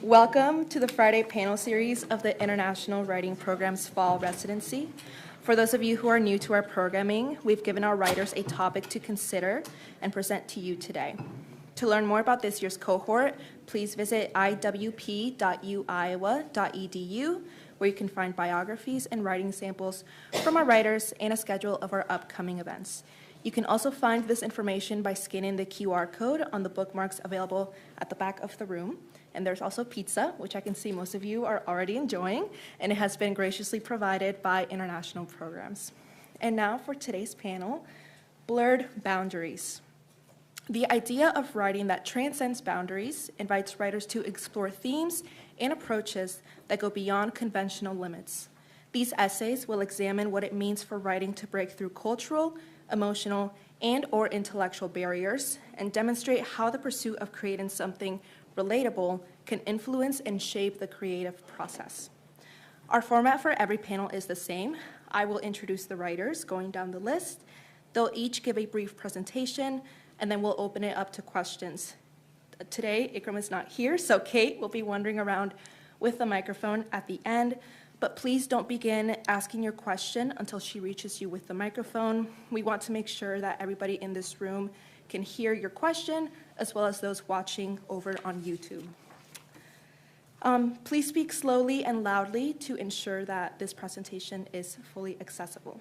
Welcome to the Friday panel series of the International Writing Program's Fall Residency. For those of you who are new to our programming, we've given our writers a topic to consider and present to you today. To learn more about this year's cohort, please visit iwp.uiowa.edu, where you can find biographies and writing samples from our writers and a schedule of our upcoming events. You can also find this information by scanning the QR code on the bookmarks available at the back of the room. And there's also pizza, which I can see most of you are already enjoying, and it has been graciously provided by International Programs. And now for today's panel, Blurred Boundaries. The idea of writing that transcends boundaries invites writers to explore themes and approaches that go beyond conventional limits. These essays will examine what it means for writing to break through cultural, emotional, and/or intellectual barriers and demonstrate how the pursuit of creating something relatable can influence and shape the creative process. Our format for every panel is the same. I will introduce the writers going down the list. They'll each give a brief presentation, and then we'll open it up to questions. Today, Ikram is not here, so Kate will be wandering around with the microphone at the end, but please don't begin asking your question until she reaches you with the microphone. We want to make sure that everybody in this room can hear your question, as well as those watching over on YouTube. Please speak slowly and loudly to ensure that this presentation is fully accessible.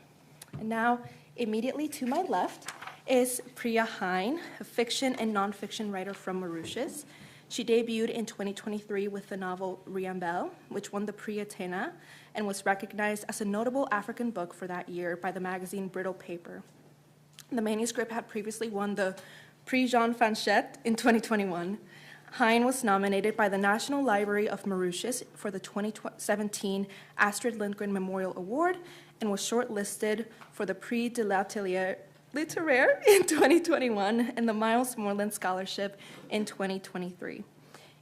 And now, immediately to my left is Priya Hein, a fiction and nonfiction writer from Mauritius. She debuted in 2023 with the novel Riambel, which won the Prix Athéna and was recognized as a notable African book for that year by the magazine Brittle Paper. The manuscript had previously won the Prix Jean Fanchette in 2021. Hein was nominated by the National Library of Mauritius for the 2017 Astrid Lindgren Memorial Award and was shortlisted for the Prix de Littéraire in 2021 and the Miles Morland Scholarship in 2023.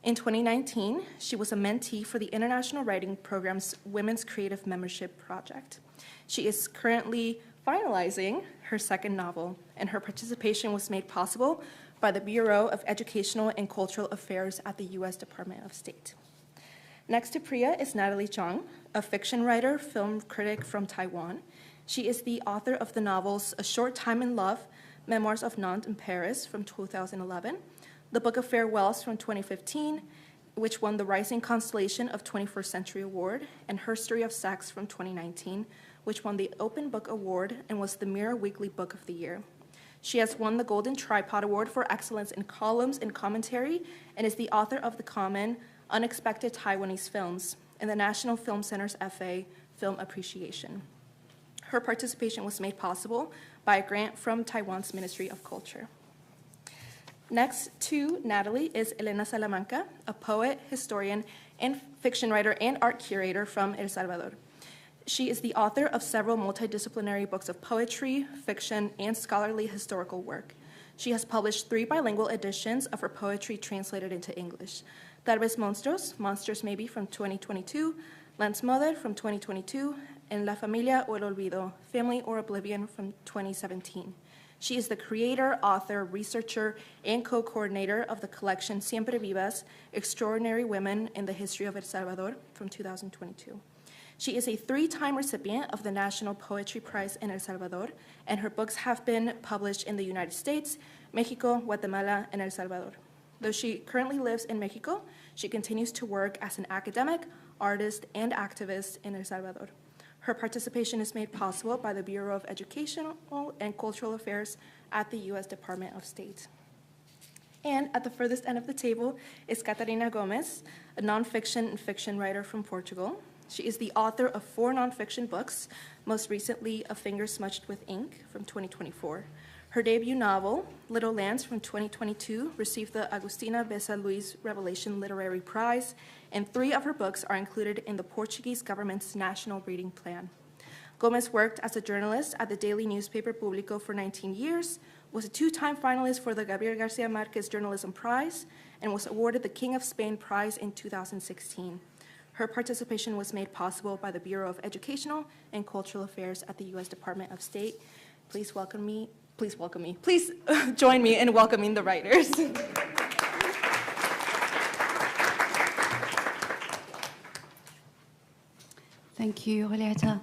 In 2019, she was a mentee for the International Writing Program's Women's Creative Membership Project. She is currently finalizing her second novel, and her participation was made possible by the Bureau of Educational and Cultural Affairs at the U.S. Department of State. Next to Priya is Natalie Zhang, a fiction writer, film critic from Taiwan. She is the author of the novels A Short Time in Love, Memoirs of Nantes and Paris from 2011, The Book of Farewells from 2015, which won the Rising Constellation of 21st Century Award, and Her Story of Sex from 2019, which won the Open Book Award and was the Mirror Weekly Book of the Year. She has won the Golden Tripod Award for Excellence in Columns and Commentary and is the author of the common Unexpected Taiwanese Films and the National Film Center's FA Film Appreciation. Her participation was made possible by a grant from Taiwan's Ministry of Culture. Next to Natalie is Elena Salamanca, a poet, historian, and fiction writer and art curator from El Salvador. She is the author of several multidisciplinary books of poetry, fiction, and scholarly historical work. She has published 3 bilingual editions of her poetry translated into English. Tal vez Monstruos, Monsters Maybe from 2022, Landsmother from 2022, and La Familia o el Olvido, Family or Oblivion from 2017. She is the creator, author, researcher, and co-coordinator of the collection Siempre Vivas, Extraordinary Women in the History of El Salvador from 2022. She is a 3-time recipient of the National Poetry Prize in El Salvador, and her books have been published in the United States, Mexico, Guatemala, and El Salvador. Though she currently lives in Mexico, she continues to work as an academic, artist, and activist in El Salvador. Her participation is made possible by the Bureau of Educational and Cultural Affairs at the U.S. Department of State. And at the furthest end of the table is Catarina Gomes, a nonfiction and fiction writer from Portugal. She is the author of 4 nonfiction books, most recently A Finger Smudged with Ink from 2024. Her debut novel, Little Lands from 2022, received the Agustina Bessa Luis Revelation Literary Prize, and 3 of her books are included in the Portuguese government's National Reading Plan. Gomez worked as a journalist at the daily newspaper Público for 19 years, was a 2-time finalist for the Gabriel Garcia Marquez Journalism Prize, and was awarded the King of Spain Prize in 2016. Her participation was made possible by the Bureau of Educational and Cultural Affairs at the U.S. Department of State. Please join me in welcoming the writers. Thank you, Julieta.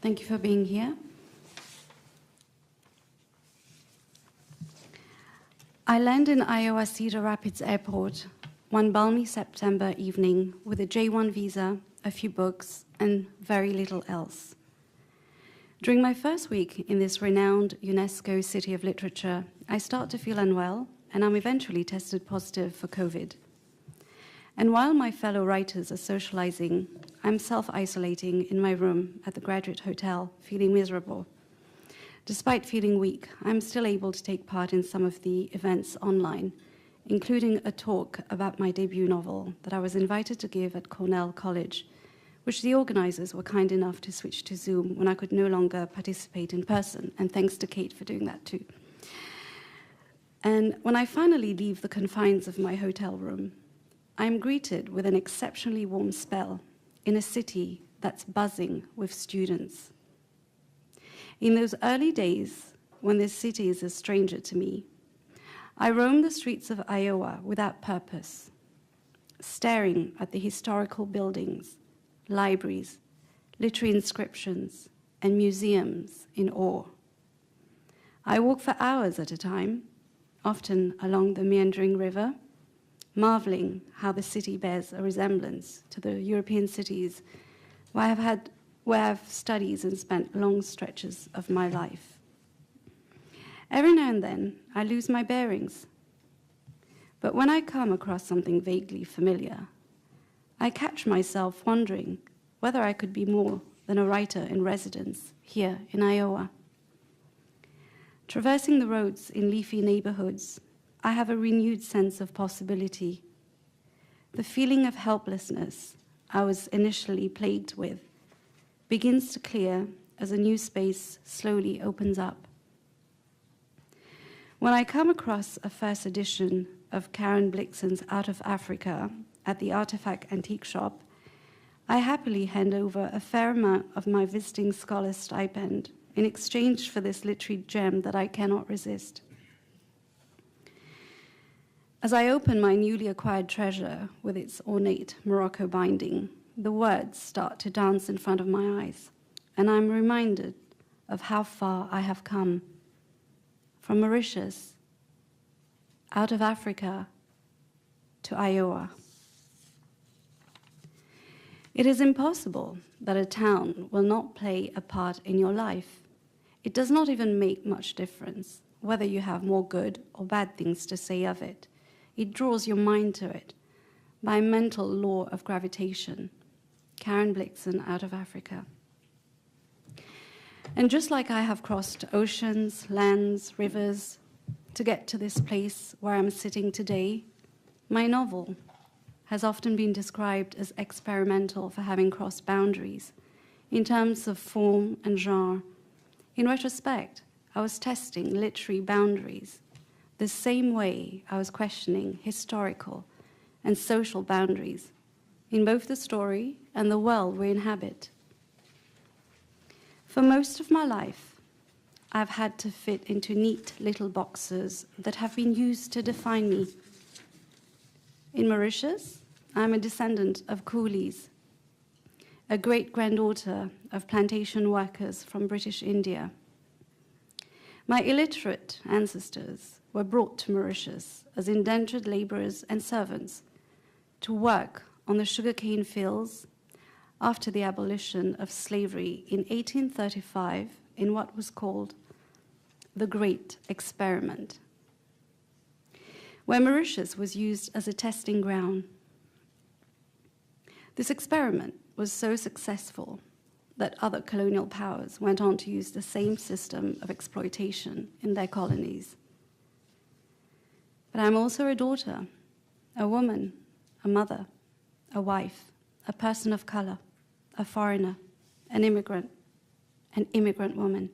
Thank you for being here. I land in Iowa Cedar Rapids Airport one balmy September evening with a J1 visa, a few books, and very little else. During my first week in this renowned UNESCO city of literature, I start to feel unwell, and I'm eventually tested positive for COVID. And while my fellow writers are socializing, I'm self-isolating in my room at the Graduate Hotel, feeling miserable. Despite feeling weak, I'm still able to take part in some of the events online, including a talk about my debut novel that I was invited to give at Cornell College, which the organizers were kind enough to switch to Zoom when I could no longer participate in person, and thanks to Kate for doing that too. And when I finally leave the confines of my hotel room, I'm greeted with an exceptionally warm spell in a city that's buzzing with students. In those early days, when this city is a stranger to me, I roam the streets of Iowa without purpose, staring at the historical buildings, libraries, literary inscriptions, and museums in awe. I walk for hours at a time, often along the meandering river, marveling how the city bears a resemblance to the European cities where I've studied and spent long stretches of my life. Every now and then, I lose my bearings. But when I come across something vaguely familiar, I catch myself wondering whether I could be more than a writer in residence here in Iowa. Traversing the roads in leafy neighborhoods, I have a renewed sense of possibility. The feeling of helplessness I was initially plagued with begins to clear as a new space slowly opens up. When I come across a first edition of Karen Blixen's Out of Africa at the Artifact Antique Shop, I happily hand over a fair amount of my visiting scholar stipend in exchange for this literary gem that I cannot resist. As I open my newly acquired treasure with its ornate Morocco binding, the words start to dance in front of my eyes, and I'm reminded of how far I have come. From Mauritius, out of Africa, to Iowa. It is impossible that a town will not play a part in your life. It does not even make much difference whether you have more good or bad things to say of it. It draws your mind to it by a mental law of gravitation. Karen Blixen, Out of Africa. And just like I have crossed oceans, lands, rivers to get to this place where I'm sitting today, my novel has often been described as experimental for having crossed boundaries in terms of form and genre. In retrospect, I was testing literary boundaries the same way I was questioning historical and social boundaries in both the story and the world we inhabit. For most of my life, I've had to fit into neat little boxes that have been used to define me. In Mauritius, I'm a descendant of coolies, a great-granddaughter of plantation workers from British India. My illiterate ancestors were brought to Mauritius as indentured laborers and servants to work on the sugarcane fields after the abolition of slavery in 1835 in what was called the Great Experiment, where Mauritius was used as a testing ground. This experiment was so successful that other colonial powers went on to use the same system of exploitation in their colonies. But I'm also a daughter, a woman, a mother, a wife, a person of color, a foreigner, an immigrant woman.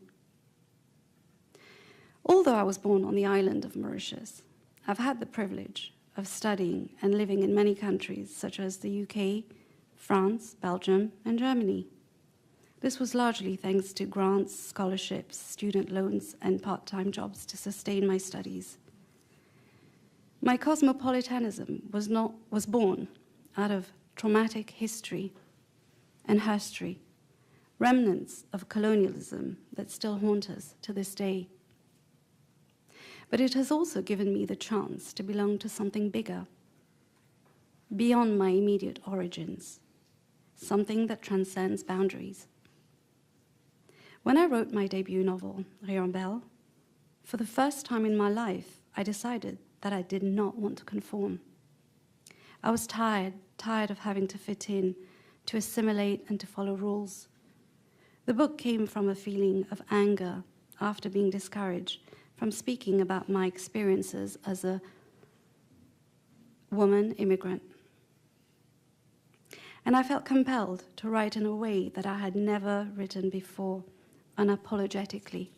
Although I was born on the island of Mauritius, I've had the privilege of studying and living in many countries such as the UK, France, Belgium, and Germany. This was largely thanks to grants, scholarships, student loans, and part-time jobs to sustain my studies. My cosmopolitanism was born out of traumatic history and herstory, remnants of colonialism that still haunt us to this day. But it has also given me the chance to belong to something bigger, beyond my immediate origins, something that transcends boundaries. When I wrote my debut novel, Riambel, for the first time in my life, I decided that I did not want to conform. I was tired of having to fit in, to assimilate and to follow rules. The book came from a feeling of anger after being discouraged from speaking about my experiences as a woman immigrant. And I felt compelled to write in a way that I had never written before, unapologetically.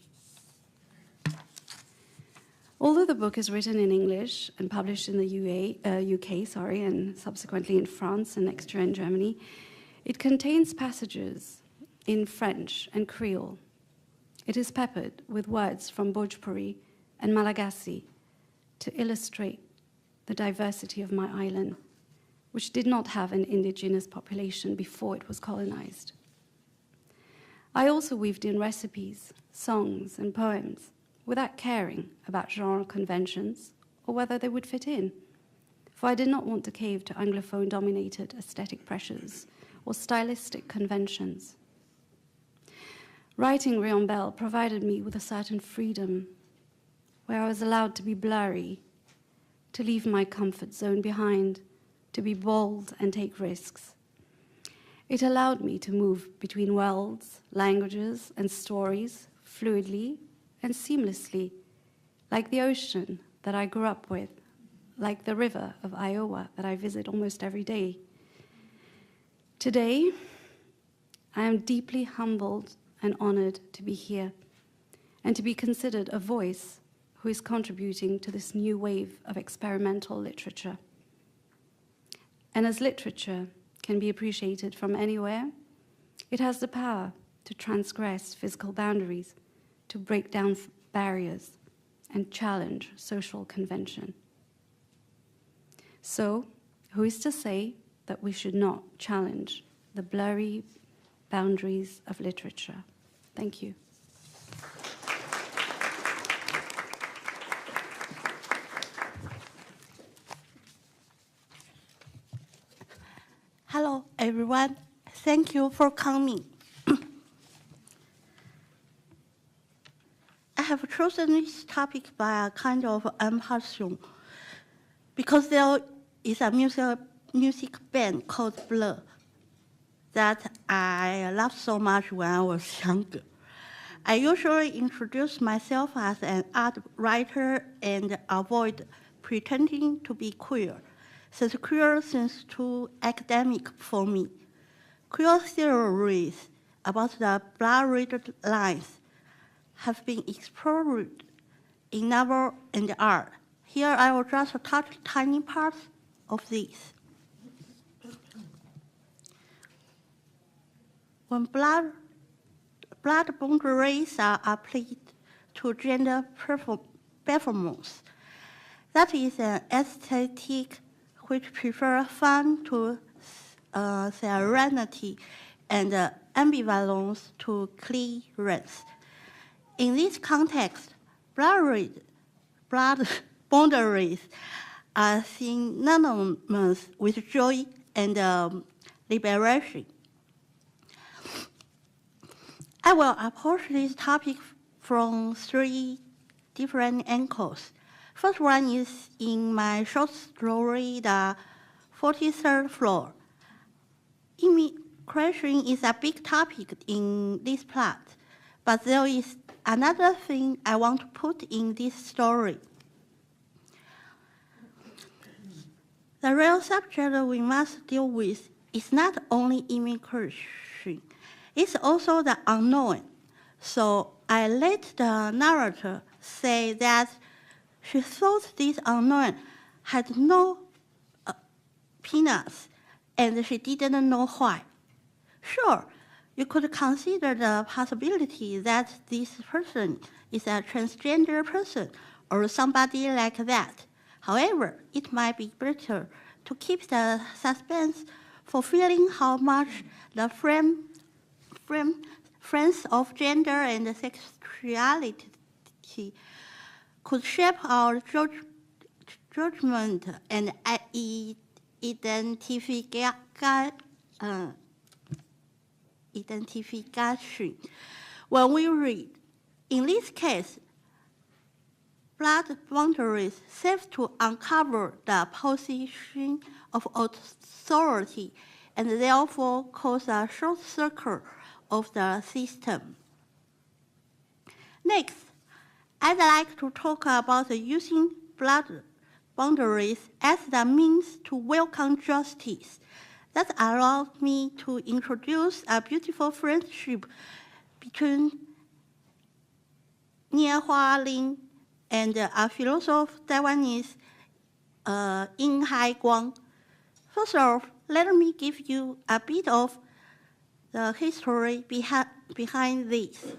Although the book is written in English and published in the UK, and subsequently in France and next year in Germany, it contains passages in French and Creole. It is peppered with words from Bhojpuri and Malagasy to illustrate the diversity of my island, which did not have an indigenous population before it was colonized. I also weaved in recipes, songs, and poems without caring about genre conventions or whether they would fit in, for I did not want to cave to Anglophone-dominated aesthetic pressures or stylistic conventions. Writing Riambel provided me with a certain freedom, where I was allowed to be blurry, to leave my comfort zone behind, to be bold and take risks. It allowed me to move between worlds, languages, and stories fluidly and seamlessly, like the ocean that I grew up with, like the river of Iowa that I visit almost every day. Today, I am deeply humbled and honored to be here and to be considered a voice who is contributing to this new wave of experimental literature. And as literature can be appreciated from anywhere, it has the power to transgress physical boundaries, to break down barriers, and challenge social convention. So, who is to say that we should not challenge the blurry boundaries of literature? Thank you. Hello, everyone. Thank you for coming. I have chosen this topic by a kind of impulsion because there is a music band called Blur that I loved so much when I was younger. I usually introduce myself as an art writer and avoid pretending to be queer, since queer seems too academic for me. Queer theories about the blurred lines have been explored in novel and art. Here I will just touch tiny parts of this. When blood boundaries are applied to gender performance, that is an aesthetic which prefers fun to serenity and ambivalence to clearance. In this context, blood boundaries are synonymous with joy and liberation. I will approach this topic from 3 different angles. First one is in my short story, The 43rd Floor. Immigration is a big topic in this plot, but there is another thing I want to put in this story. The real subject we must deal with is not only immigration, it's also the unknown. So I let the narrator say that she thought this unknown had no peanuts, and she didn't know why. Sure, you could consider the possibility that this person is a transgender person or somebody like that. However, it might be better to keep the suspense fulfilling how much the frames of gender and sexuality could shape our judgment and identification when we read. In this case, blood boundaries serve to uncover the position of authority and therefore cause a short circuit of the system. Next, I'd like to talk about using blood boundaries as the means to welcome justice. That allows me to introduce a beautiful friendship between Nie Hua Lin and a philosopher Taiwanese, Yin Hai Guang. First off, let me give you a bit of the history behind this.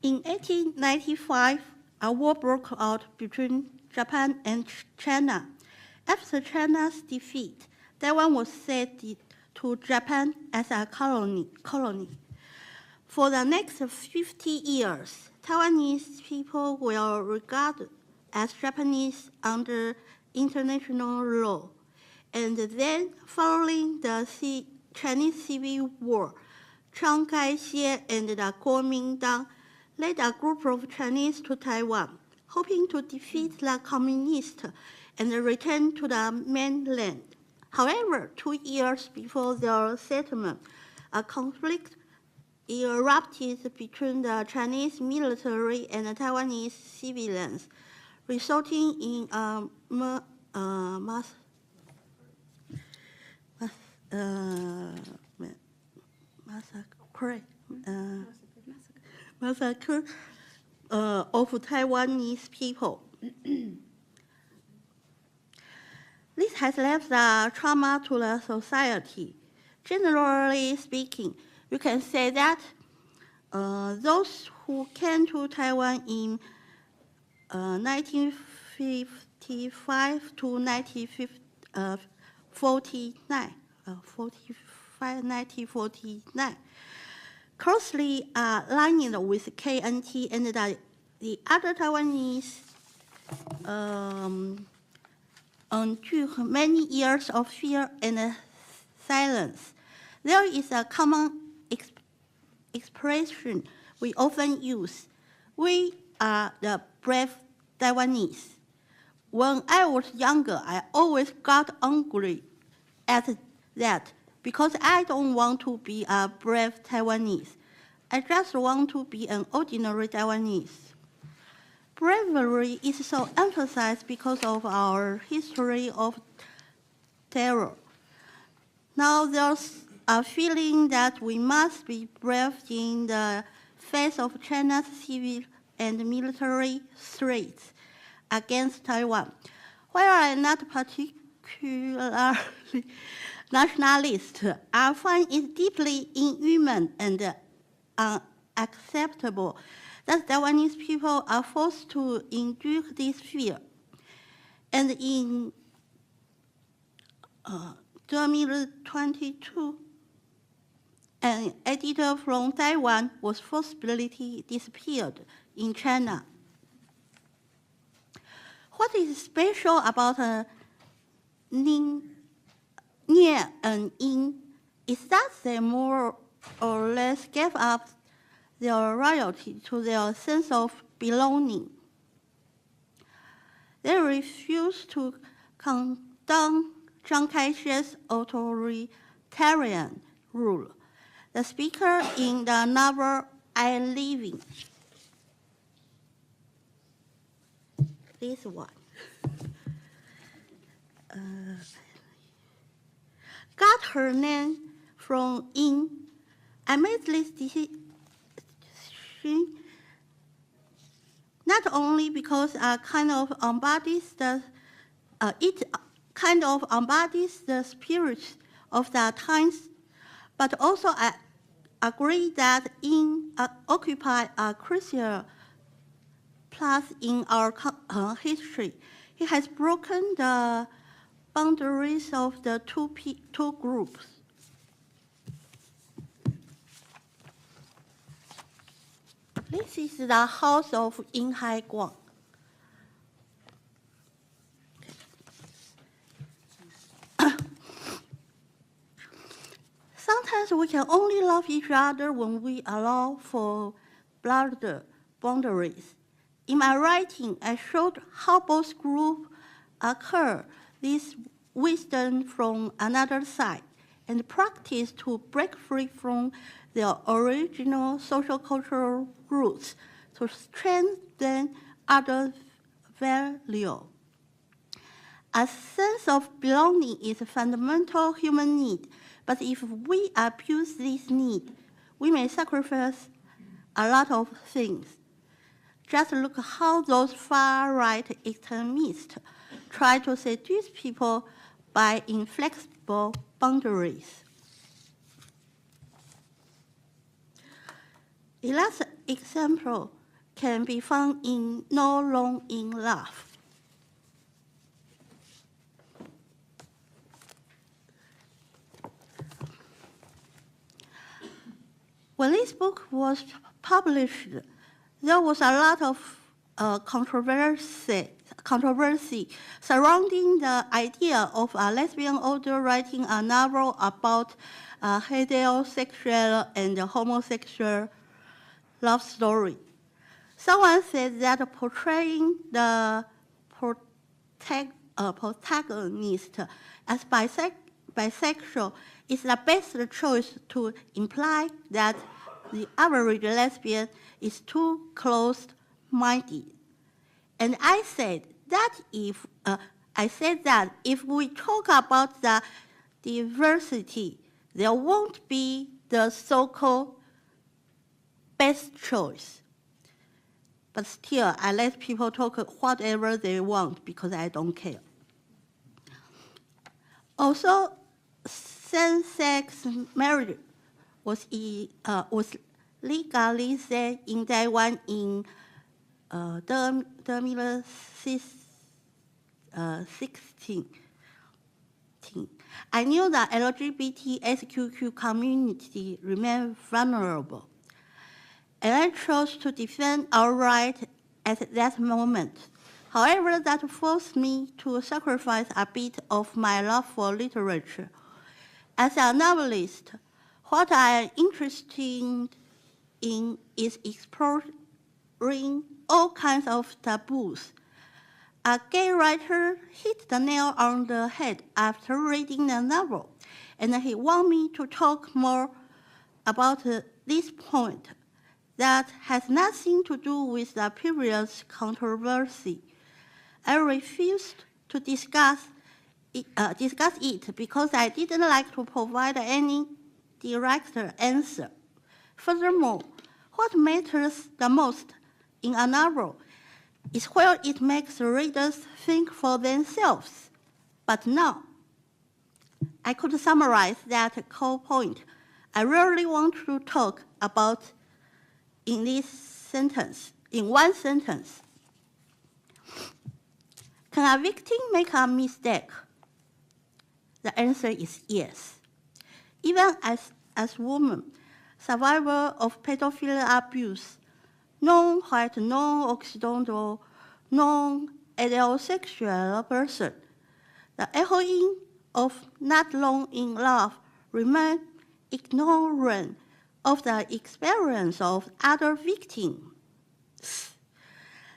In 1895, a war broke out between Japan and China. After China's defeat, Taiwan was ceded to Japan as a colony. For the next 50 years, Taiwanese people were regarded as Japanese under international law. And then, following the Chinese Civil War, Chiang Kai-shek and the Kuomintang led a group of Chinese to Taiwan, hoping to defeat the communists and return to the mainland. However, 2 years before their settlement, a conflict erupted between the Chinese military and the Taiwanese civilians, resulting in a massacre of Taiwanese people. This has left a trauma to the society. Generally speaking, you can say that those who came to Taiwan in 1955 to 1949, closely aligned with KNT and the other Taiwanese endured many years of fear and silence. There is a common expression we often use. We are the brave Taiwanese. When I was younger, I always got angry at that because I don't want to be a brave Taiwanese. I just want to be an ordinary Taiwanese. Bravery is so emphasized because of our history of terror. Now there's a feeling that we must be brave in the face of China's civil and military threats against Taiwan. While I'm not particularly nationalist, I find it deeply inhuman and unacceptable that Taiwanese people are forced to endure this fear. And in 2022, an editor from Taiwan was forcibly disappeared in China. What is special about Nie and Yin is that they more or less gave up their loyalty to their sense of belonging. They refused to condemn Chiang Kai-shek's authoritarian rule. The speaker in the novel I Live In, this one, got her name from Yin. I made this decision not only because it kind of embodies the spirit of the times, but also I agree that Yin occupy a crucial place in our history. he has broken the boundaries of the two groups. This is the house of Yin Hai Guang. Sometimes we can only love each other when we allow for blurred boundaries. In my writing, I showed how both groups occur this wisdom from another side and practice to break free from their original social cultural roots to strengthen other values. A sense of belonging is a fundamental human need, but if we abuse this need, we may sacrifice a lot of things. Just look how those far-right extremists try to seduce people by inflexible boundaries. The last example can be found in No Long in Love. When this book was published, there was a lot of controversy surrounding the idea of a lesbian author writing a novel about a heterosexual and homosexual love story. Someone said that portraying the protagonist as bisexual is the best choice to imply that the average lesbian is too closed-minded. And I said that if we talk about the diversity, there won't be the so-called best choice. But still, I let people talk whatever they want because I don't care. Also, same-sex marriage was legalized in Taiwan in 2016. I knew that LGBTQ community remained vulnerable, and I chose to defend our right at that moment. However, that forced me to sacrifice a bit of my love for literature. As a novelist, what I am interested in is exploring all kinds of taboos. A gay writer hit the nail on the head after reading the novel, and he wanted me to talk more about this point that has nothing to do with the previous controversy. I refused to discuss it because I didn't like to provide any direct answer. Furthermore, what matters the most in a novel is where it makes readers think for themselves. But now, I could summarize that core point. I really want to talk about in one sentence. Can a victim make a mistake? The answer is yes. Even as women, survivor of pedophile abuse, non-white, non-Occidental, or non-heterosexual person, the heroine of Not Long in Love remain ignorant of the experience of other victims.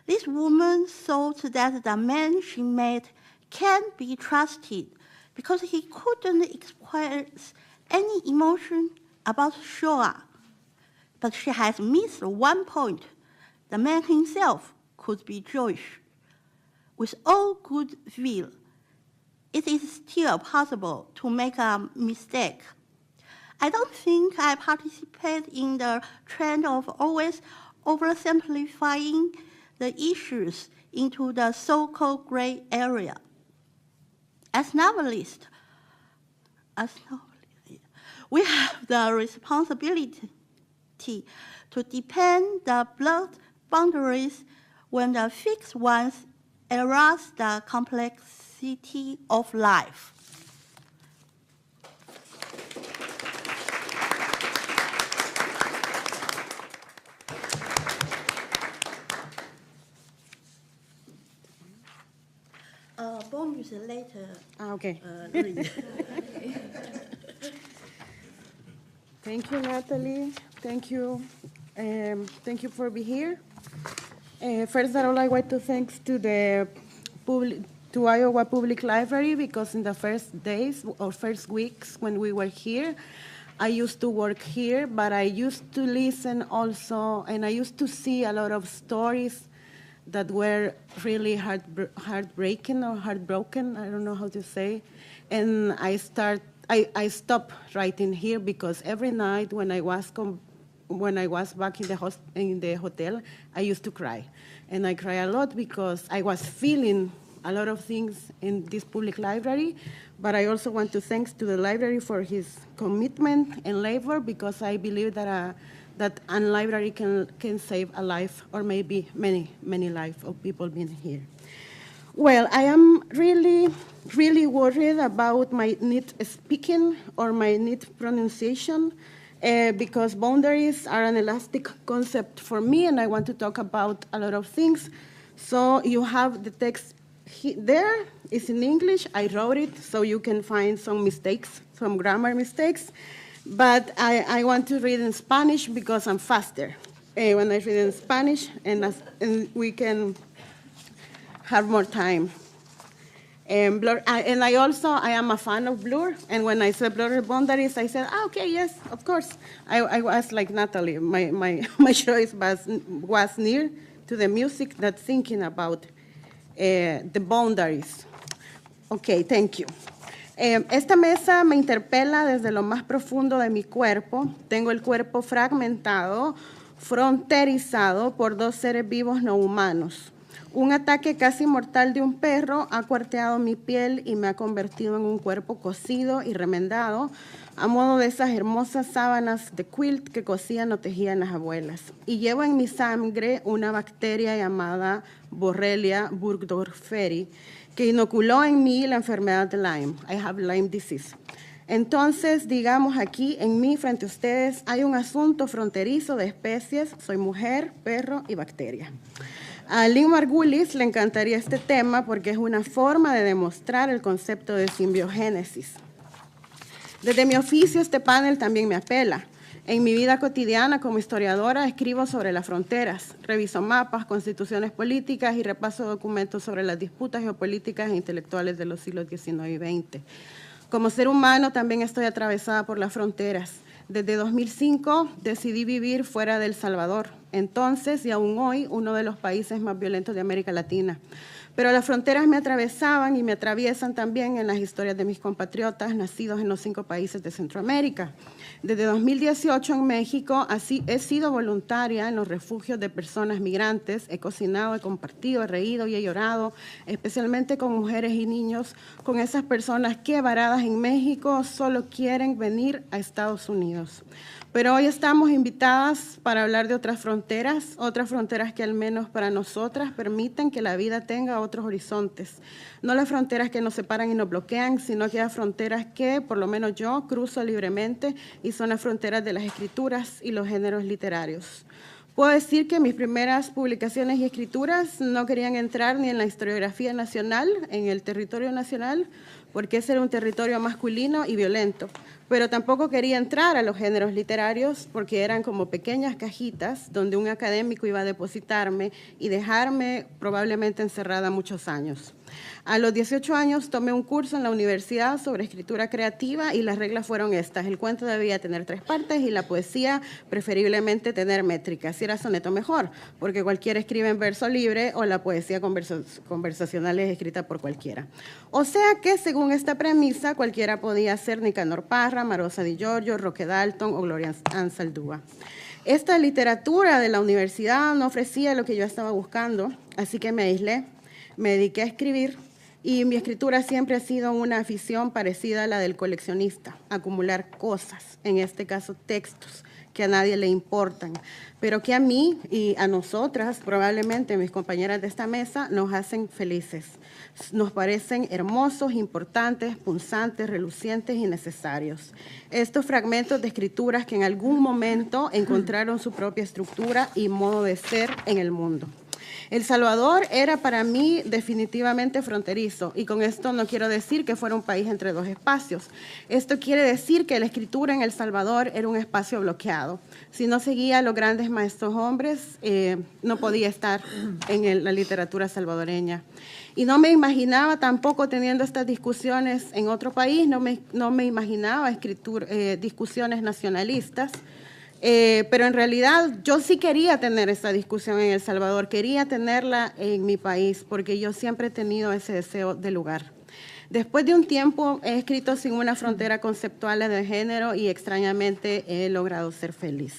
This woman thought that the man she met can't be trusted because he couldn't express any emotion about Shoah. But she has missed one point. The man himself could be Jewish. With all good will, it is still possible to make a mistake. I don't think I participate in the trend of always oversimplifying the issues into the so-called gray area. As novelists, we have the responsibility to defend the blurred boundaries when the fixed ones arouse the complexity of life. Bonus later. Okay. Read. Thank you, Natalie. Thank you. Thank you for being here. First of all, I want to thank to Iowa Public Library, because in the first days or first weeks when we were here, I used to work here, but I used to listen also, and I used to see a lot of stories that were really heartbreaking or heartbroken, I don't know how to say. And I stopped writing here because every night when I was back in the hotel, I used to cry. And I cry a lot because I was feeling a lot of things in this public library, but I also want to thank to the library for his commitment and labor, because I believe that a library can save a life, or maybe many lives of people being here. Well, I am really worried about my neat speaking or my neat pronunciation, because boundaries are an elastic concept for me, and I want to talk about a lot of things. So you have the text there. It's in English. I wrote it, so you can find some mistakes, some grammar mistakes. But I want to read in Spanish because I'm faster when I read in Spanish, and we can have more time. And I am a fan of Blur, and when I said Blur Boundaries, I said, okay, yes, of course. I was like Natalie. My choice was near to the music, not thinking about the boundaries. Okay, thank you. Esta mesa me interpela desde lo más profundo de mi cuerpo. Tengo el cuerpo fragmentado, fronterizado por dos seres vivos no humanos. Un ataque casi mortal de un perro ha cuarteado mi piel y me ha convertido en un cuerpo cosido y remendado, a modo de esas hermosas sábanas de quilt que cosían o tejían las abuelas. Y llevo en mi sangre una bacteria llamada Borrelia burgdorferi, que inoculó en mí la enfermedad de Lyme. I have Lyme disease. Entonces, digamos aquí, en mí, frente a ustedes, hay un asunto fronterizo de especies. Soy mujer, perro y bacteria. A Lynn Margulis le encantaría este tema porque es una forma de demostrar el concepto de simbiogénesis. Desde mi oficio, este panel también me apela. En mi vida cotidiana como historiadora escribo sobre las fronteras, reviso mapas, constituciones políticas y repaso documentos sobre las disputas geopolíticas e intelectuales de los siglos XIX y XX. Como ser humano también estoy atravesada por las fronteras. Desde 2005 decidí vivir fuera de El Salvador, entonces y aún hoy uno de los países más violentos de América Latina. Pero las fronteras me atravesaban y me atraviesan también en las historias de mis compatriotas nacidos en los 5 países de Centroamérica. Desde 2018 en México he sido voluntaria en los refugios de personas migrantes, he cocinado, he compartido, he reído y he llorado, especialmente con mujeres y niños, con esas personas que varadas en México solo quieren venir a Estados Unidos. Pero hoy estamos invitadas para hablar de otras fronteras que al menos para nosotras permiten que la vida tenga otros horizontes. No las fronteras que nos separan y nos bloquean, sino aquellas fronteras que, por lo menos yo, cruzo libremente y son las fronteras de las escrituras y los géneros literarios. Puedo decir que mis primeras publicaciones y escrituras no querían entrar ni en la historiografía nacional, en el territorio nacional, porque ese era un territorio masculino y violento. Pero tampoco quería entrar a los géneros literarios porque eran como pequeñas cajitas donde un académico iba a depositarme y dejarme probablemente encerrada muchos años. A los 18 años tomé un curso en la universidad sobre escritura creativa y las reglas fueron estas. El cuento debía tener 3 partes y la poesía preferiblemente tener métrica. Si era soneto mejor, porque cualquiera escribe en verso libre o la poesía conversacional es escrita por cualquiera. O sea que según esta premisa cualquiera podía ser Nicanor Parra, Marosa Di Giorgio, Roque Dalton o Gloria Anzaldúa. Esta literatura de la universidad no ofrecía lo que yo estaba buscando, así que me aislé. Me dediqué a escribir y mi escritura siempre ha sido una afición parecida a la del coleccionista, acumular cosas, en este caso textos, que a nadie le importan, pero que a mí y a nosotras, probablemente mis compañeras de esta mesa, nos hacen felices. Nos parecen hermosos, importantes, punzantes, relucientes y necesarios. Estos fragmentos de escrituras que en algún momento encontraron su propia estructura y modo de ser en el mundo. El Salvador era para mí definitivamente fronterizo, y con esto no quiero decir que fuera un país entre dos espacios. Esto quiere decir que la escritura en El Salvador era un espacio bloqueado. Si no seguía a los grandes maestros hombres, no podía estar en la literatura salvadoreña. Y no me imaginaba tampoco teniendo estas discusiones en otro país, no me imaginaba discusiones nacionalistas. Pero en realidad yo sí quería tener esa discusión en El Salvador, quería tenerla en mi país, porque yo siempre he tenido ese deseo de lugar. Después de un tiempo he escrito sin una frontera conceptual de género y extrañamente he logrado ser feliz.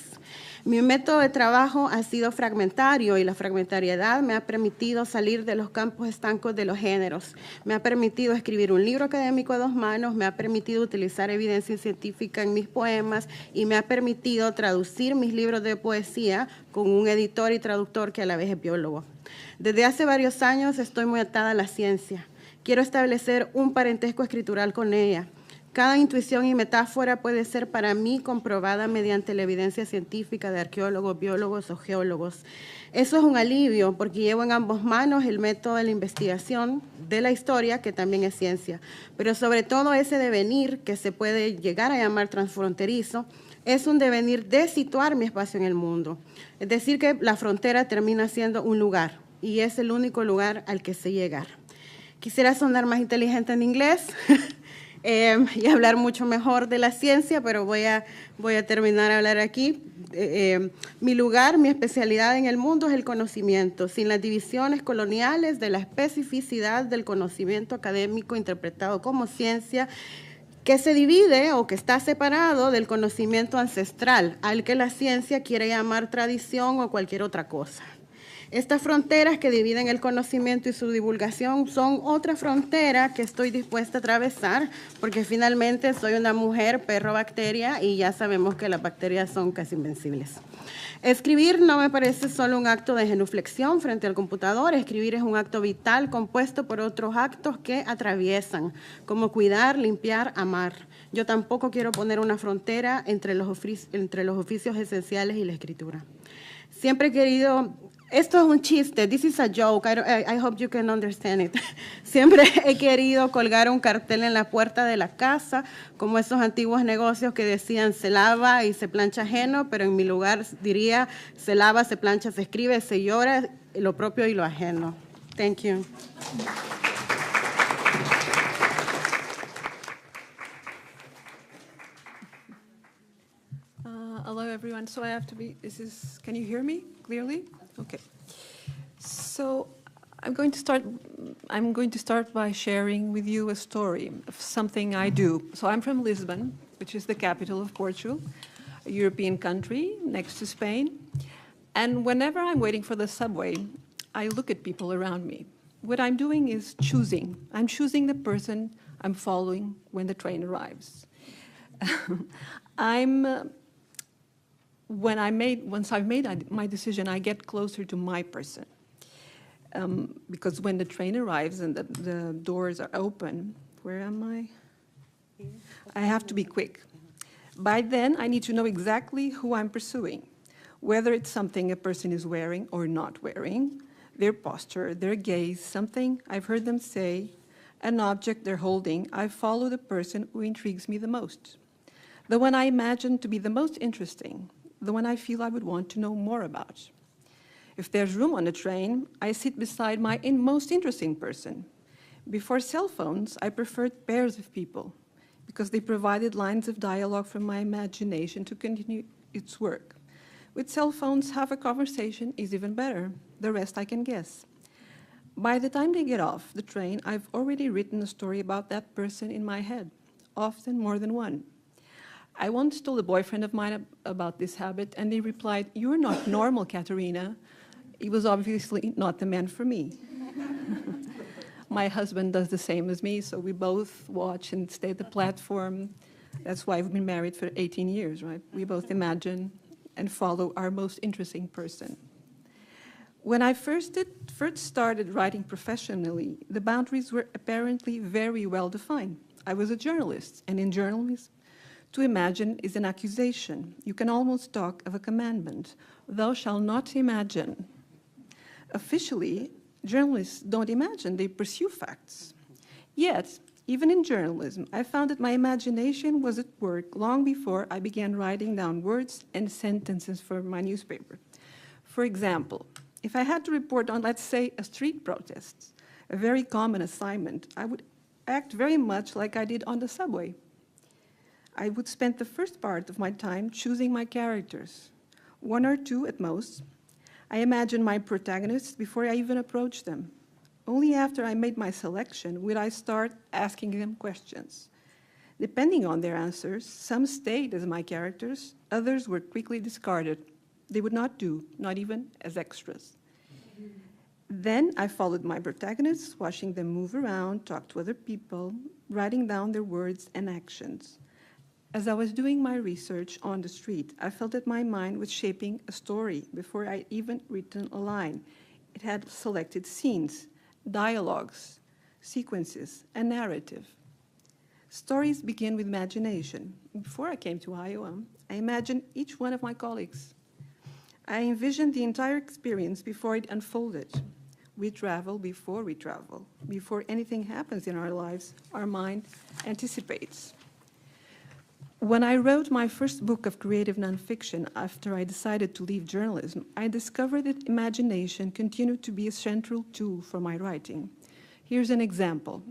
Mi método de trabajo ha sido fragmentario y la fragmentariedad me ha permitido salir de los campos estancos de los géneros. Me ha permitido escribir un libro académico a 2 manos, me ha permitido utilizar evidencia científica en mis poemas y me ha permitido traducir mis libros de poesía con un editor y traductor que a la vez es biólogo. Desde hace varios años estoy muy atada a la ciencia. Quiero establecer un parentesco escritural con ella. Cada intuición y metáfora puede ser para mí comprobada mediante la evidencia científica de arqueólogos, biólogos o geólogos. Eso es un alivio porque llevo en ambas manos el método de la investigación de la historia, que también es ciencia, pero sobre todo ese devenir que se puede llegar a llamar transfronterizo, es un devenir de situar mi espacio en el mundo. Es decir, que la frontera termina siendo un lugar y es el único lugar al que sé llegar. Quisiera sonar más inteligente en inglés. Y hablar mucho mejor de la ciencia, pero voy a terminar a hablar aquí. Mi lugar, mi especialidad en el mundo es el conocimiento, sin las divisiones coloniales de la especificidad del conocimiento académico interpretado como ciencia, que se divide o que está separado del conocimiento ancestral, al que la ciencia quiere llamar tradición o cualquier otra cosa. Estas fronteras que dividen el conocimiento y su divulgación son otra frontera que estoy dispuesta a atravesar, porque finalmente soy una mujer perro-bacteria y ya sabemos que las bacterias son casi invencibles. Escribir no me parece solo un acto de genuflexión frente al computador. Escribir es un acto vital compuesto por otros actos que atraviesan, como cuidar, limpiar, amar. Yo tampoco quiero poner una frontera entre los oficios esenciales y la escritura. Siempre he querido... Esto es un chiste, this is a joke, I hope you can understand it. Siempre he querido colgar un cartel en la puerta de la casa, como esos antiguos negocios que decían se lava y se plancha ajeno, pero en mi lugar diría se lava, se plancha, se escribe, se llora, lo propio y lo ajeno. Thank you. Hello, everyone. So I have to be, can you hear me clearly? Okay. So I'm going to start by sharing with you a story of something I do. So I'm from Lisbon, which is the capital of Portugal, a European country next to Spain. And whenever I'm waiting for the subway, I look at people around me. What I'm doing is choosing. I'm choosing the person I'm following when the train arrives. Once I've made my decision, I get closer to my person. Because when the train arrives and the doors are open, where am I? I have to be quick. By then, I need to know exactly who I'm pursuing, whether it's something a person is wearing or not wearing, their posture, their gaze, something I've heard them say, an object they're holding. I follow the person who intrigues me the most, the one I imagine to be the most interesting, the one I feel I would want to know more about. If there's room on the train, I sit beside my most interesting person. Before cell phones, I preferred pairs of people because they provided lines of dialogue from my imagination to continue its work. With cell phones, half a conversation is even better. The rest I can guess. By the time they get off the train, I've already written a story about that person in my head, often more than one. I once told a boyfriend of mine about this habit, and he replied, "You're not normal, Katerina." He was obviously not the man for me. My husband does the same as me, so we both watch and stay at the platform. That's why we've been married for 18 years, right? We both imagine and follow our most interesting person. When I first started writing professionally, the boundaries were apparently very well defined. I was a journalist, and in journalism, to imagine is an accusation. You can almost talk of a commandment. Thou shalt not imagine. Officially, journalists don't imagine, they pursue facts. Yet, even in journalism, I found that my imagination was at work long before I began writing down words and sentences for my newspaper. For example, if I had to report on, let's say, a street protest, a very common assignment, I would act very much like I did on the subway. I would spend the first part of my time choosing my characters, 1 or 2 at most. I imagined my protagonists before I even approached them. Only after I made my selection would I start asking them questions. Depending on their answers, some stayed as my characters, others were quickly discarded. They would not do, not even as extras. Then I followed my protagonists, watching them move around, talk to other people, writing down their words and actions. As I was doing my research on the street, I felt that my mind was shaping a story before I'd even written a line. It had selected scenes, dialogues, sequences, and narrative. Stories begin with imagination. Before I came to Iowa, I imagined each one of my colleagues. I envisioned the entire experience before it unfolded. We travel before we travel. Before anything happens in our lives, our mind anticipates. When I wrote my first book of creative nonfiction after I decided to leave journalism, I discovered that imagination continued to be a central tool for my writing. Here's an example.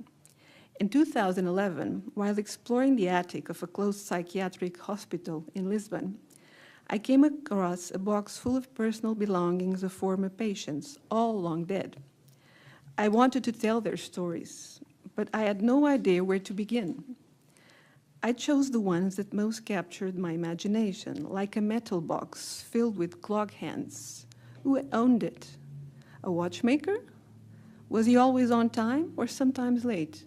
In 2011, while exploring the attic of a closed psychiatric hospital in Lisbon, I came across a box full of personal belongings of former patients, all long dead. I wanted to tell their stories, but I had no idea where to begin. I chose the ones that most captured my imagination, like a metal box filled with clog hands. Who owned it? A watchmaker? Was he always on time or sometimes late?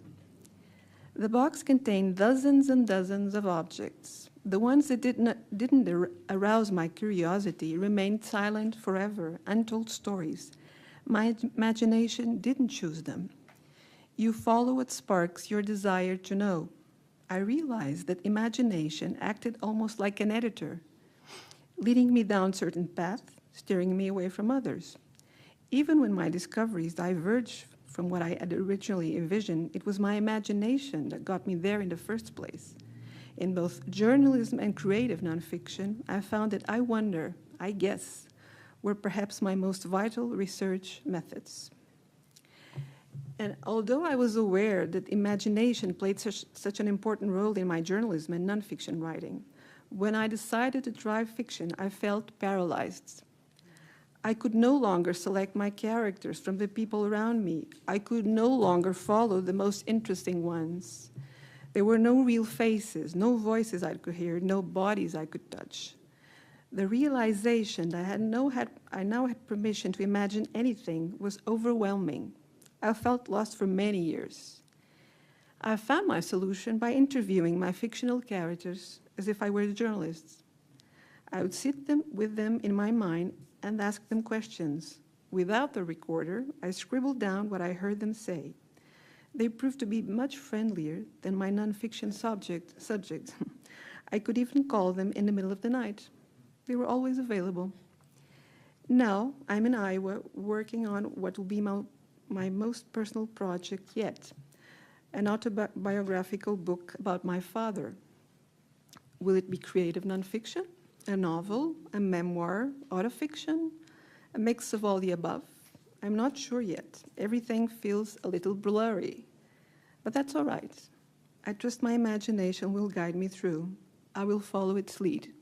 The box contained dozens and dozens of objects. The ones that didn't arouse my curiosity remained silent forever, untold stories. My imagination didn't choose them. You follow what sparks your desire to know. I realized that imagination acted almost like an editor, leading me down certain paths, steering me away from others. Even when my discoveries diverged from what I had originally envisioned, it was my imagination that got me there in the first place. In both journalism and creative nonfiction, I found that I wonder, I guess, were perhaps my most vital research methods. And although I was aware that imagination played such an important role in my journalism and nonfiction writing, when I decided to try fiction, I felt paralyzed. I could no longer select my characters from the people around me. I could no longer follow the most interesting ones. There were no real faces, no voices I could hear, no bodies I could touch. The realization that I now had permission to imagine anything was overwhelming. I felt lost for many years. I found my solution by interviewing my fictional characters as if I were the journalists. I would sit with them in my mind and ask them questions. Without the recorder, I scribbled down what I heard them say. They proved to be much friendlier than my nonfiction subjects. I could even call them in the middle of the night. They were always available. Now, I'm in Iowa working on what will be my most personal project yet, an autobiographical book about my father. Will it be creative nonfiction, a novel, a memoir, autofiction, a mix of all the above? I'm not sure yet. Everything feels a little blurry, but that's all right. I trust my imagination will guide me through. I will follow its lead.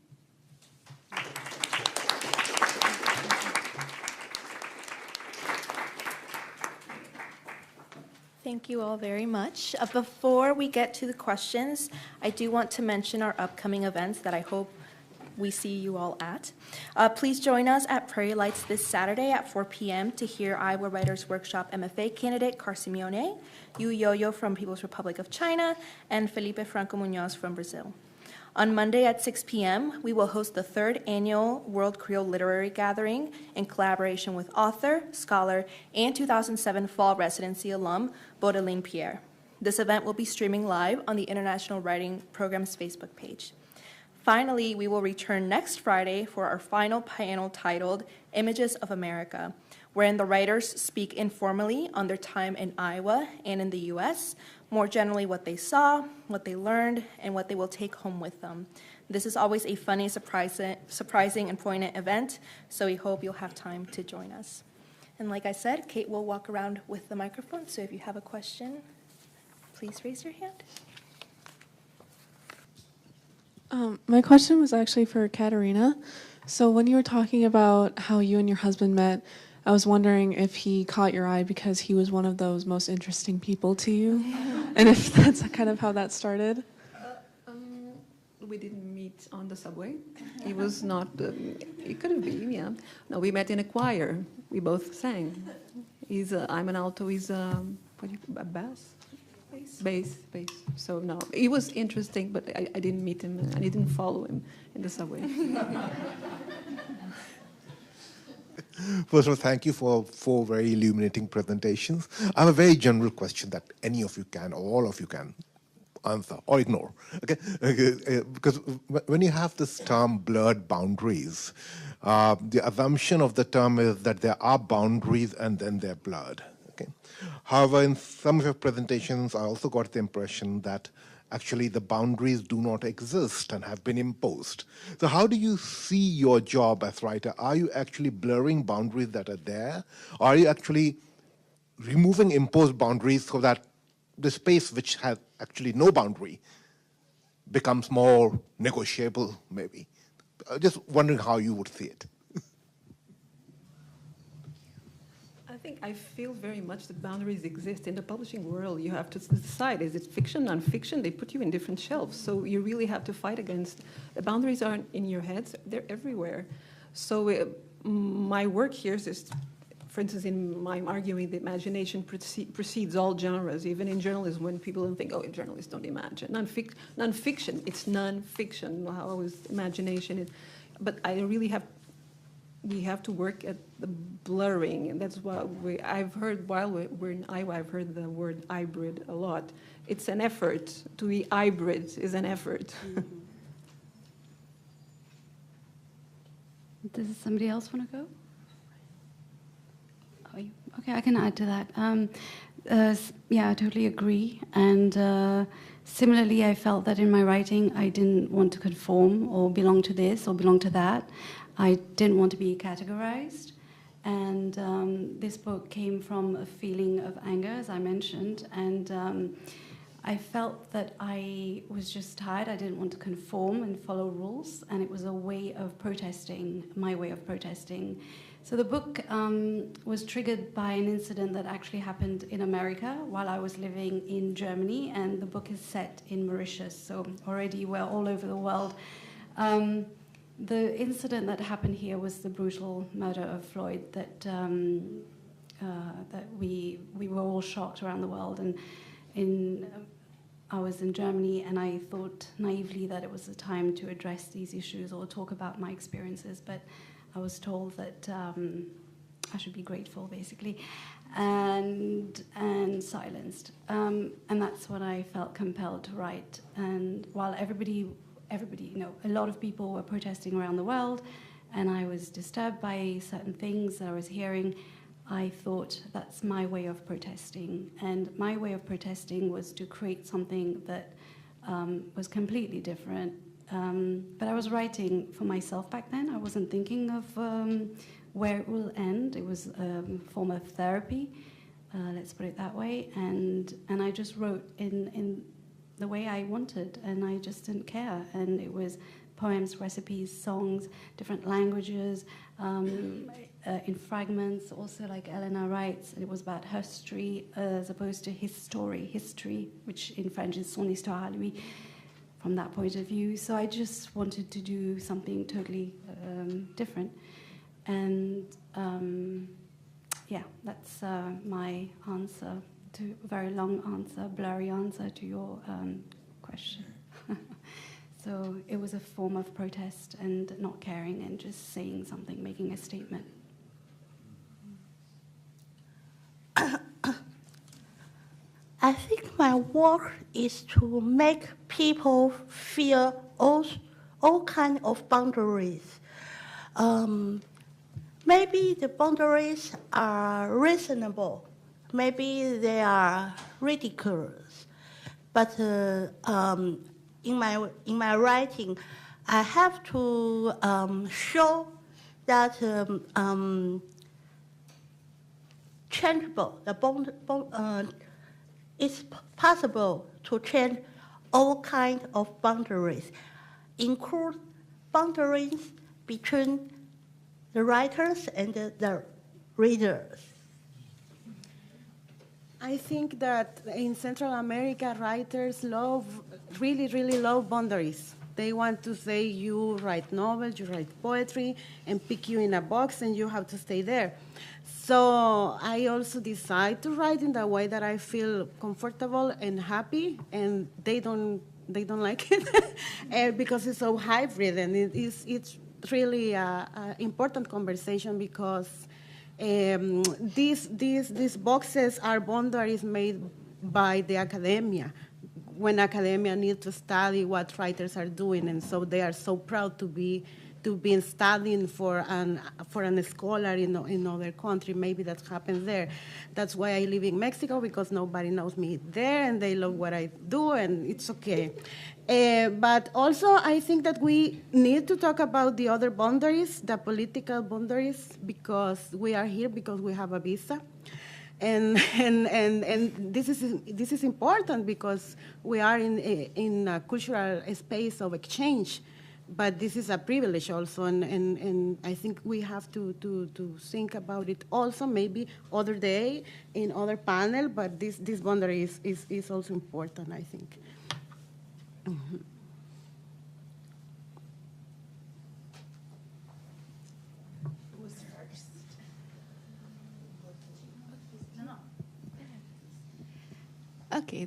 Thank you all very much. Before we get to the questions, I do want to mention our upcoming events that I hope we see you all at. Please join us at Prairie Lights this Saturday at 4 p.m. to hear Iowa Writers Workshop MFA candidate Car Simeone, Yu Yo-Yo from People's Republic of China, and Felipe Franco Munoz from Brazil. On Monday at 6 p.m., we will host the 3rd Annual World Creole Literary Gathering in collaboration with author, scholar, and 2007 Fall Residency alum, Baudelaine Pierre. This event will be streaming live on the International Writing Program's Facebook page. Finally, we will return next Friday for our final panel titled Images of America, wherein the writers speak informally on their time in Iowa and in the U.S., more generally what they saw, what they learned, and what they will take home with them. This is always a funny, surprising, and poignant event, so we hope you'll have time to join us. And like I said, Kate will walk around with the microphone, so if you have a question, please raise your hand. My question was actually for Katerina. So when you were talking about how you and your husband met, I was wondering if he caught your eye because he was one of those most interesting people to you, and if that's kind of how that started. We didn't meet on the subway. He was not, it could have been, yeah. No, we met in a choir. We both sang. I'm an alto, he's a bass? Bass. So no, it was interesting, but I didn't meet him. I didn't follow him in the subway. First of all, thank you for 4 very illuminating presentations. I have a very general question that any of you can, or all of you can, answer or ignore. Okay? Because when you have this term blurred boundaries, the assumption of the term is that there are boundaries and then they're blurred. Okay? However, in some of your presentations, I also got the impression that actually the boundaries do not exist and have been imposed. So how do you see your job as writer? Are you actually blurring boundaries that are there? Or are you actually removing imposed boundaries so that the space which has actually no boundary becomes more negotiable, maybe? Just wondering how you would see it. I feel very much that boundaries exist. In the publishing world, you have to decide, is it fiction, non-fiction? They put you in different shelves. So you really have to fight against, the boundaries aren't in your heads, they're everywhere. So my work here is, for instance, I'm arguing the imagination precedes all genres, even in journalism, when people don't think, oh, journalists don't imagine. Non-fiction, it's non-fiction, how is imagination? But I really we have to work at the blurring, and that's what I've heard while we're in Iowa, I've heard the word hybrid a lot. It's an effort. To be hybrid is an effort. Mm-hmm. Does somebody else want to go? Oh, okay, I can add to that. Yeah, I totally agree. And similarly, I felt that in my writing, I didn't want to conform or belong to this or belong to that. I didn't want to be categorized. And this book came from a feeling of anger, as I mentioned. And I felt that I was just tired. I didn't want to conform and follow rules. And it was a way of protesting, my way of protesting. So the book was triggered by an incident that actually happened in America while I was living in Germany. And the book is set in Mauritius. So already we're all over the world. The incident that happened here was the brutal murder of Floyd that we were all shocked around the world. And I was in Germany, and I thought naively that it was the time to address these issues or talk about my experiences, but I was told that I should be grateful, basically, and silenced. And that's what I felt compelled to write. And while everybody, a lot of people were protesting around the world, and I was disturbed by certain things that I was hearing, I thought that's my way of protesting. And my way of protesting was to create something that was completely different. But I was writing for myself back then. I wasn't thinking of where it will end. It was a form of therapy, let's put it that way. And I just wrote in the way I wanted, and I just didn't care. And it was poems, recipes, songs, different languages, in fragments, also like Elena writes. It was about her history as opposed to his story, history, which in French is son histoire à lui, from that point of view. So I just wanted to do something totally different. And yeah, that's my answer to a very long answer, blurry answer to your question. So it was a form of protest and not caring and just saying something, making a statement. I think my work is to make people feel all kinds of boundaries. Maybe the boundaries are reasonable. Maybe they are ridiculous. But in my writing, I have to show that changeable. It's possible to change all kinds of boundaries, include boundaries between the writers and the readers. I think that in Central America, writers really love boundaries. They want to say you write novels, you write poetry, and pick you in a box, and you have to stay there. So I also decide to write in the way that I feel comfortable and happy, and they don't like it because it's so hybrid, and it's really an important conversation because these boxes are boundaries made by the academia when academia needs to study what writers are doing, and so they are so proud to be studying for an scholar in other country. Maybe that happens there. That's why I live in Mexico, because nobody knows me there, and they love what I do, and it's okay. But also, I think that we need to talk about the other boundaries, the political boundaries, because we are here because we have a visa. And this is important because we are in a cultural space of exchange, but this is a privilege also, and I think we have to think about it also, maybe other day in other panel, but this boundary is also important, I think. Mm-hmm. Okay,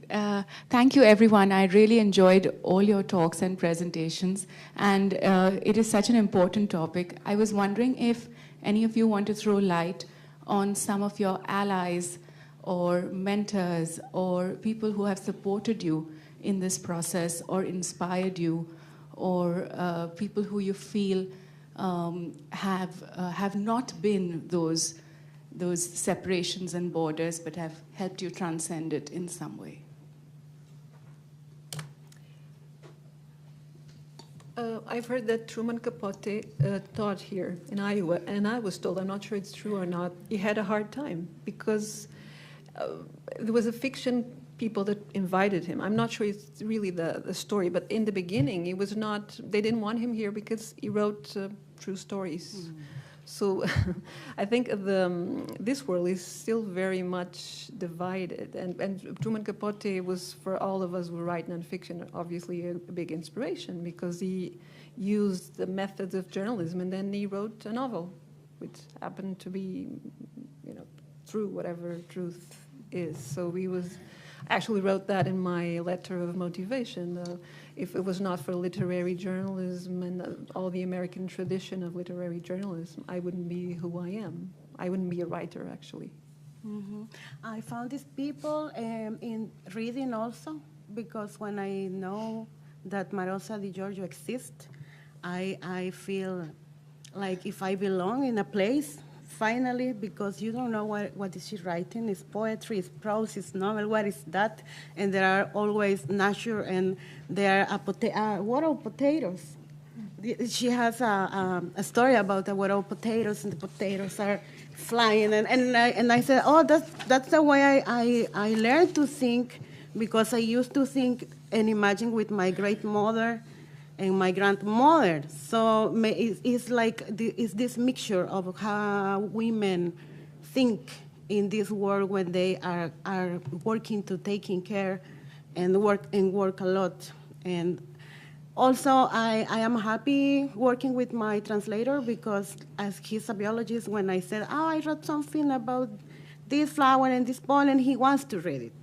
thank you everyone. I really enjoyed all your talks and presentations, and it is such an important topic. I was wondering if any of you want to throw light on some of your allies or mentors or people who have supported you in this process or inspired you, or people who you feel have not been those separations and borders, but have helped you transcend it in some way. I've heard that Truman Capote taught here in Iowa, and I was told, I'm not sure it's true or not, he had a hard time because there was a fiction people that invited him. I'm not sure it's really the story, but in the beginning, it was not, they didn't want him here because he wrote true stories. Mm. So I think this world is still very much divided. And Truman Capote was, for all of us who write nonfiction, obviously a big inspiration because he used the methods of journalism, and then he wrote a novel, which happened to be, true, whatever truth is. So I actually wrote that in my letter of motivation. If it was not for literary journalism and all the American tradition of literary journalism, I wouldn't be who I am. I wouldn't be a writer, actually. Mm-hmm. I found these people in reading also, because when I know that Marosa Di Giorgio exists, I feel like if I belong in a place, finally, because you don't know what is she writing. It's poetry, it's prose, it's novel, what is that? And there are always nature, and there are a wad of potatoes. She has a story about a wad of potatoes, and the potatoes are flying. And I said, oh, that's the way I learned to think, because I used to think and imagine with my great mother and my grandmother. So it's like it's this mixture of how women think in this world when they are working to taking care and work a lot. And also I am happy working with my translator, because as he's a biologist, when I said, I wrote something about this flower and this pollen, he wants to read it.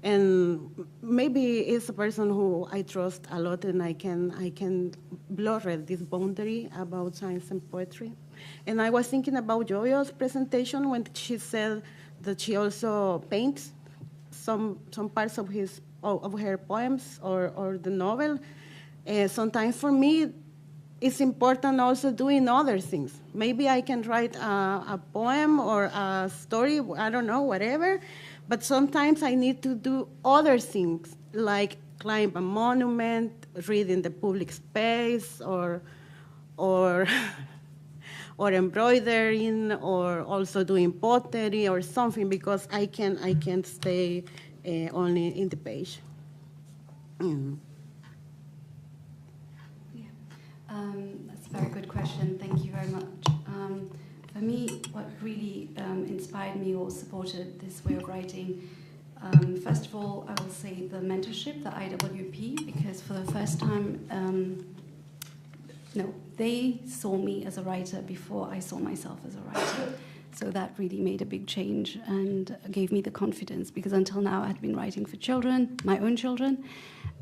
And maybe it's a person who I trust a lot, and I can blur this boundary about science and poetry. And I was thinking about Joyo's presentation when she said that she also paints some parts of her poems or the novel. Sometimes for me, it's important also doing other things. Maybe I can write a poem or a story, I don't know, whatever, but sometimes I need to do other things, like climb a monument, read in the public space, or embroidering, or also doing pottery or something, because I can't stay only in the page. Mm. That's a very good question. Thank you very much. For me, what really inspired me or supported this way of writing, first of all, I will say the mentorship, the IWP, because for the first time, they saw me as a writer before I saw myself as a writer. So that really made a big change and gave me the confidence, because until now I had been writing for children, my own children,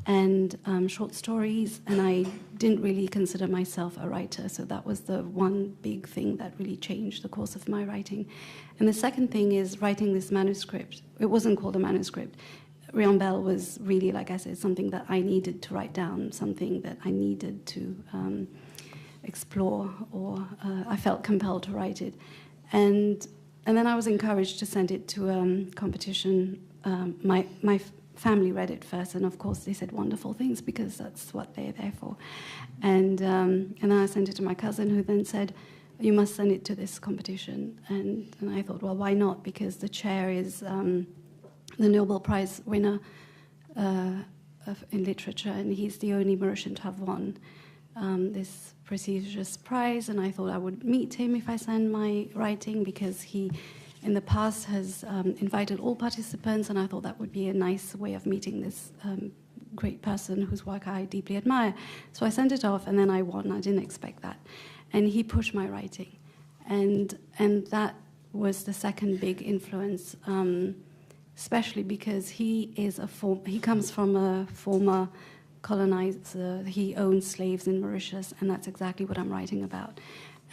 and short stories, and I didn't really consider myself a writer. So that was the one big thing that really changed the course of my writing. And the second thing is writing this manuscript. It wasn't called a manuscript. Riambel was really, like I said, something that I needed to write down, something that I needed to explore, or I felt compelled to write it. And then I was encouraged to send it to a competition. My family read it first, and of course they said wonderful things, because that's what they're there for. And then I sent it to my cousin, who then said, "You must send it to this competition." And I thought, well, why not? Because the chair is the Nobel Prize winner in literature, and he's the only Mauritian to have won this prestigious prize. And I thought I would meet him if I send my writing, because he in the past has invited all participants, and I thought that would be a nice way of meeting this great person whose work I deeply admire. So I sent it off, and then I won. I didn't expect that. And he pushed my writing. And that was the second big influence, especially because he comes from a former colonizer. He owned slaves in Mauritius, and that's exactly what I'm writing about.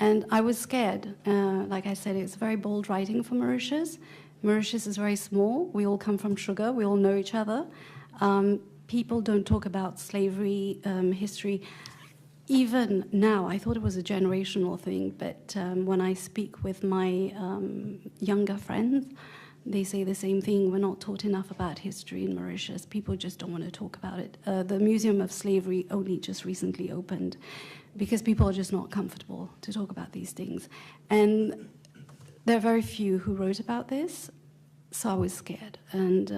And I was scared. Like I said, it's very bold writing for Mauritius. Mauritius is very small. We all come from sugar. We all know each other. People don't talk about slavery history. Even now, I thought it was a generational thing, but when I speak with my younger friends, they say the same thing. We're not taught enough about history in Mauritius. People just don't want to talk about it. The Museum of Slavery only just recently opened, because people are just not comfortable to talk about these things. And there are very few who wrote about this, so I was scared. And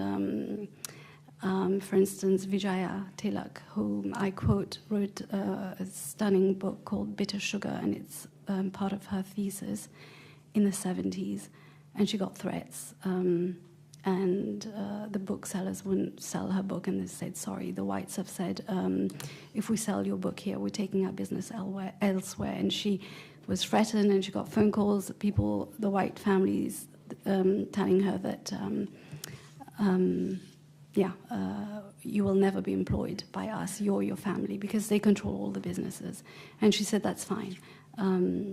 for instance, Vijaya Tilak, whom I quote, wrote a stunning book called Bitter Sugar, and it's part of her thesis in the 70s. And she got threats. And the booksellers wouldn't sell her book, and they said, sorry, the whites have said, if we sell your book here, we're taking our business elsewhere. And she was threatened, and she got phone calls, people, the white families, telling her that, you will never be employed by us, you're your family, because they control all the businesses. And she said, that's fine.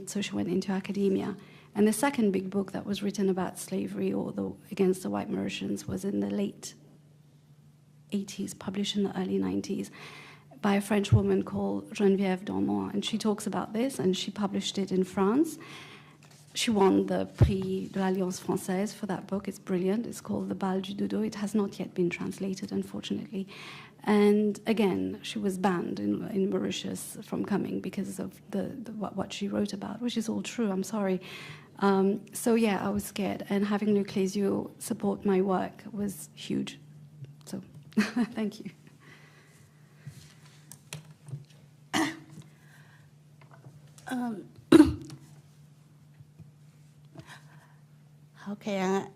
So she went into academia. And the second big book that was written about slavery or against the white Mauritians was in the late 80s, published in the early 90s, by a French woman called Geneviève Dormont. And she talks about this, and she published it in France. She won the Prix de l'Alliance Française for that book. It's brilliant. It's called The Bal du Dodo. It has not yet been translated, unfortunately. And again, she was banned in Mauritius from coming because of what she wrote about, which is all true. I'm sorry. So yeah, I was scared. And having Luc Lézieux support my work was huge. So thank you. How can I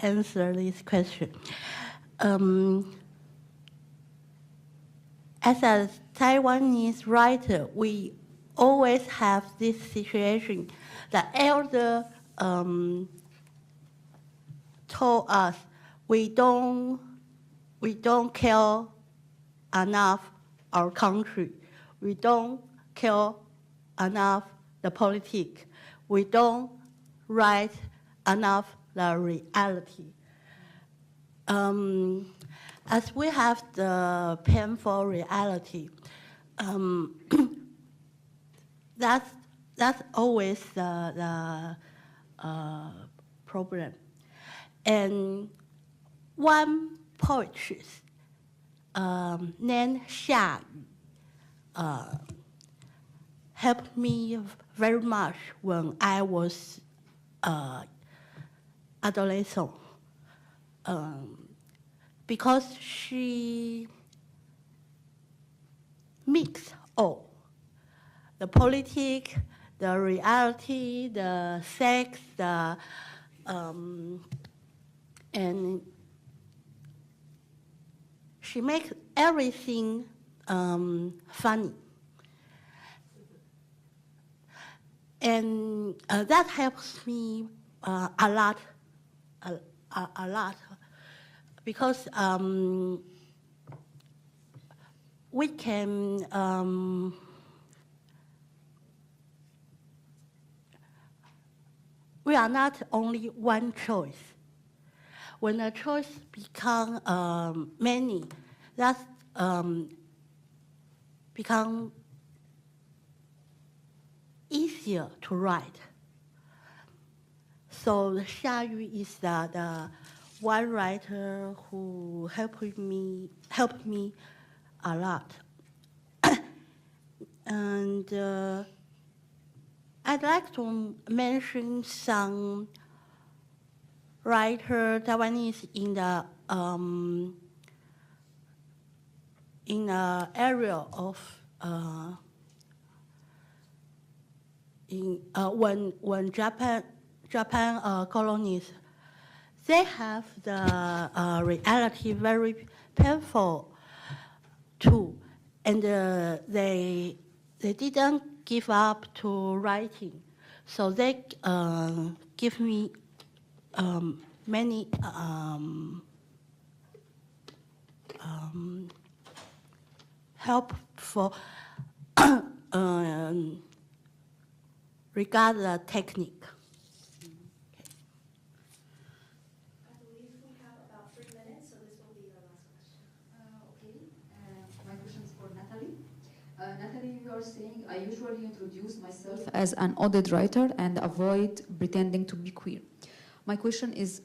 answer this question? As a Taiwanese writer, we always have this situation. The elder told us, we don't care enough our country. We don't care enough the politics. We don't write enough the reality. As we have the painful reality, that's always the problem. And one poetess named Xia helped me very much when I was adolescent, because she mixed all, the politics, the reality, the sex, and she makes everything funny. And that helps me a lot, because we can we are not only one choice. When a choice becomes many, that become easier to write. So Xia Yu is the one writer who helped me a lot. And I'd like to mention some writer Taiwanese in the area of when Japan colonies, they have the reality very painful too, and they didn't give up to writing, so they give me many helpful regard the technique. I believe we have about 3 minutes, so this will be the last question. My question is for Natalie. Natalie, you are saying I usually introduce myself as an audit writer and avoid pretending to be queer. My question is,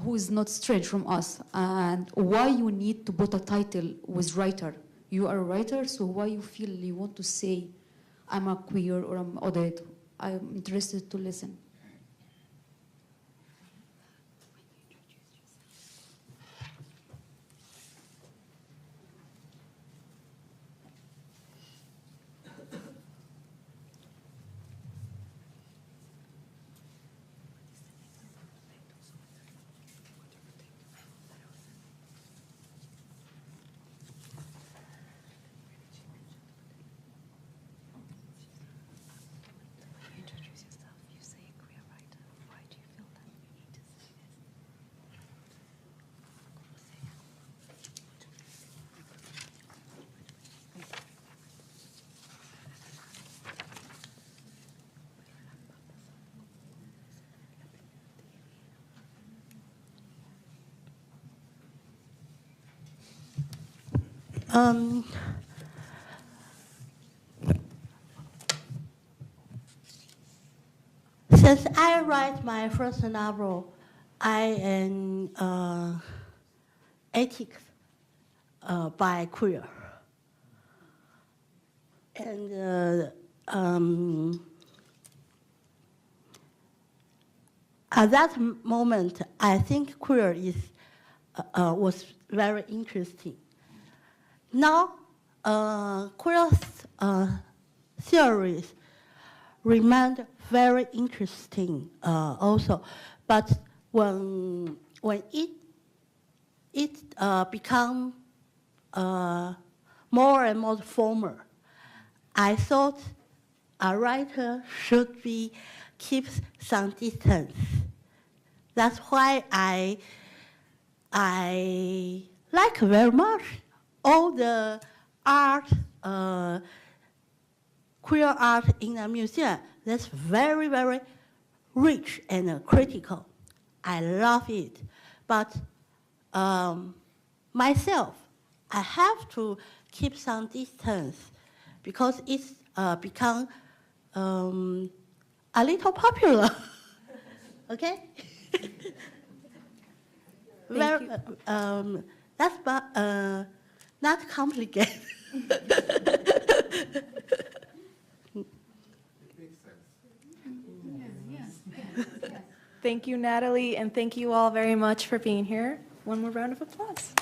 who is not strange from us, and why you need to put a title with writer? You are a writer, so why you feel you want to say I'm a queer or I'm audit? I'm interested to listen. Since I write my first novel, I am ethics by queer. And at that moment, I think queer was very interesting. Now, queer theories remain very interesting also, but when it become more and more formal, I thought a writer should keep some distance. That's why I I like very much all the art, queer art in the museum. That's very, very rich and critical. I love it. But myself, I have to keep some distance because it's become a little popular. Okay? Very, that's not complicated. Thank you, Natalie, and thank you all very much for being here. One more round of applause.